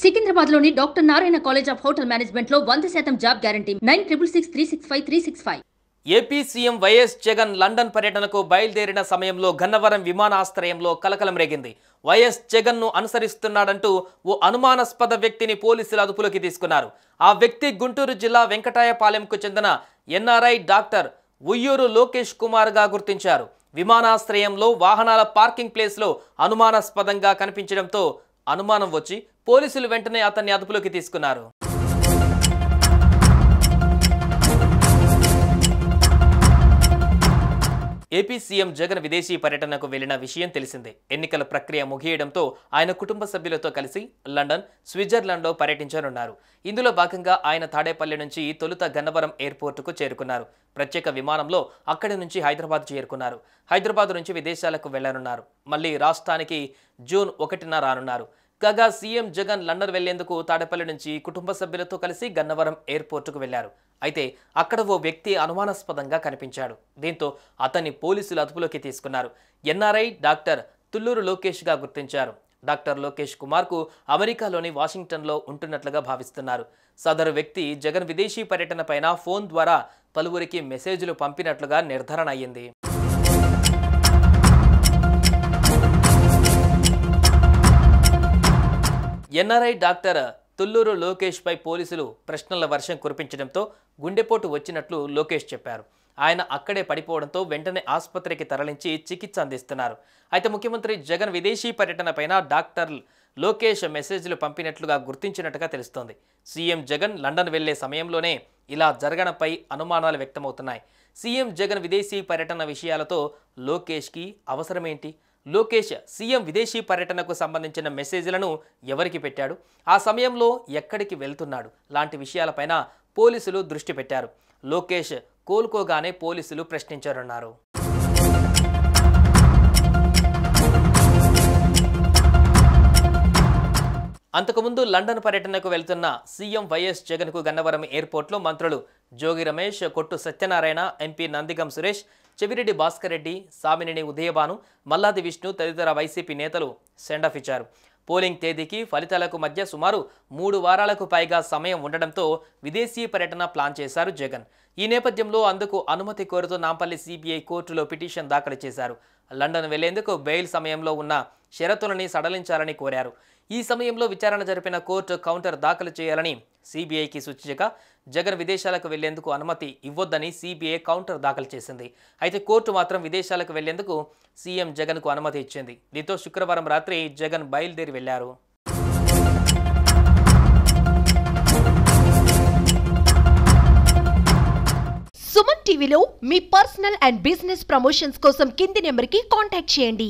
సికింద్రాబాద్లోని doctor Narayana college of hotel మేనేజ్మెంట్లో 100% job guarantee 966365 AP CM YS Jagan London పర్యటనకు బయలుదేరిన సమయంలో గన్నవరం విమానాశ్రయంలో కలకలం రేగింది. వైఎస్ జగన్ను అనుసరిస్తున్నాడంటూ ఓ అనుమానాస్పద వ్యక్తిని పోలీసులు అదుపులోకి తీసుకున్నారు. ఆ వ్యక్తి గుంటూరు జిల్లా వెంకటాయపాలెంకు చెందిన ఎన్ఆర్ఐ డాక్టర్ ఉయ్యూరు లోకేష్ కుమార్గా గుర్తించారు. విమానాశ్రయంలో వాహనాల పార్కింగ్ ప్లేస్లో అనుమానాస్పదంగా కనిపించడంతో అనుమానం వచ్చి పోలీసులు వెంటనే అతన్ని అదుపులోకి తీసుకున్నారు. ఏపీ సీఎం జగన్ విదేశీ పర్యటనకు వెళ్లిన విషయం తెలిసిందే. ఎన్నికల ప్రక్రియ ముగియడంతో ఆయన కుటుంబ సభ్యులతో కలిసి లండన్, స్విట్జర్లాండ్లో పర్యటించనున్నారు. ఇందులో భాగంగా ఆయన తాడేపల్లి నుంచి తొలుత గన్నవరం ఎయిర్పోర్టుకు చేరుకున్నారు. ప్రత్యేక విమానంలో అక్కడి నుంచి హైదరాబాద్ చేరుకున్నారు. హైదరాబాద్ నుంచి విదేశాలకు వెళ్లనున్నారు. మళ్లీ రాష్ట్రానికి జూన్ 1న రానున్నారు. కాగా సీఎం జగన్ లండన్ వెళ్లేందుకు తాడేపల్లి నుంచి కుటుంబ సభ్యులతో కలిసి గన్నవరం ఎయిర్పోర్టుకు వెళ్లారు. అయితే అక్కడ ఓ వ్యక్తి అనుమానాస్పదంగా కనిపించాడు. దీంతో అతన్ని పోలీసులు అదుపులోకి తీసుకున్నారు. ఎన్ఆర్ఐ డాక్టర్ తుళ్లూరు లోకేష్గా గుర్తించారు. డాక్టర్ లోకేష్ కుమార్కు అమెరికాలోని వాషింగ్టన్లో ఉంటున్నట్లుగా భావిస్తున్నారు. సదరు వ్యక్తి జగన్ విదేశీ పర్యటన పైన ఫోన్ ద్వారా పలువురికి మెసేజ్లు పంపినట్లుగా నిర్ధారణ అయ్యింది. ఎన్ఆర్ఐ డాక్టర్ తుళ్లూరు లోకేష్ పై పోలీసులు ప్రశ్నల వర్షం కురిపించడంతో గుండెపోటు వచ్చినట్లు లోకేష్ చెప్పారు. ఆయన అక్కడే పడిపోవడంతో వెంటనే ఆసుపత్రికి తరలించి చికిత్స అందిస్తున్నారు. అయితే ముఖ్యమంత్రి జగన్ విదేశీ పర్యటన పైన డాక్టర్ లోకేష్ మెసేజ్లు పంపినట్లుగా గుర్తించినట్టుగా తెలుస్తోంది. సీఎం జగన్ లండన్ వెళ్లే సమయంలోనే ఇలా జరగడంపై అనుమానాలు వ్యక్తమవుతున్నాయి. సీఎం జగన్ విదేశీ పర్యటన విషయాలతో లోకేష్కి అవసరమేంటి? లోకేష్ సీఎం విదేశీ పర్యటనకు సంబంధించిన మెసేజ్లను ఎవరికి పెట్టాడు? ఆ సమయంలో ఎక్కడికి వెళ్తున్నాడు? లాంటి విషయాలపైన పోలీసులు దృష్టి పెట్టారు. లోకేష్ కోలుకోగానే పోలీసులు ప్రశ్నించారన్నారు. అంతకుముందు లండన్ పర్యటనకు వెళ్తున్న సీఎం వైఎస్ జగన్కు గన్నవరం ఎయిర్పోర్ట్లో మంత్రులు జోగి రమేష్, కొట్టు సత్యనారాయణ, ఎంపీ నందిగం సురేష్, చెవిరెడ్డి భాస్కర్ రెడ్డి, సామినేని ఉదయభాను, మల్లాది విష్ణు తదితర వైసీపీ నేతలు సెండాఫ్ ఇచ్చారు. పోలింగ్ తేదీకి ఫలితాలకు మధ్య సుమారు 3 వారాలకు పైగా సమయం ఉండడంతో విదేశీ పర్యటన ప్లాన్ చేశారు జగన్. ఈ నేపథ్యంలో అందుకు అనుమతి కోరుతూ నాంపల్లి సిబిఐ కోర్టులో పిటిషన్ దాఖలు చేశారు. లండన్ వెళ్లేందుకు బెయిల్ సమయంలో ఉన్న షరతులని సడలించాలని కోరారు. ఈ సమయంలో విచారణ జరిపిన కోర్టు కౌంటర్ దాఖలు చేయాలని సిబిఐకి సూచించగా జగన్ విదేశాలకు వెళ్లేందుకు అనుమతి ఇవ్వొద్దని సిబిఐ కౌంటర్ దాఖలు చేసింది. అయితే కోర్టు మాత్రం విదేశాలకు వెళ్లేందుకు సీఎం జగన్కు అనుమతి ఇచ్చింది. దీంతో శుక్రవారం రాత్రి జగన్ బయలుదేరి వెళ్లారు. సుమన్ టీవీలో మీ పర్సనల్ అండ్ బిజినెస్ ప్రమోషన్స్ కోసం కింది నెంబర్కి కాంటాక్ట్ చేయండి.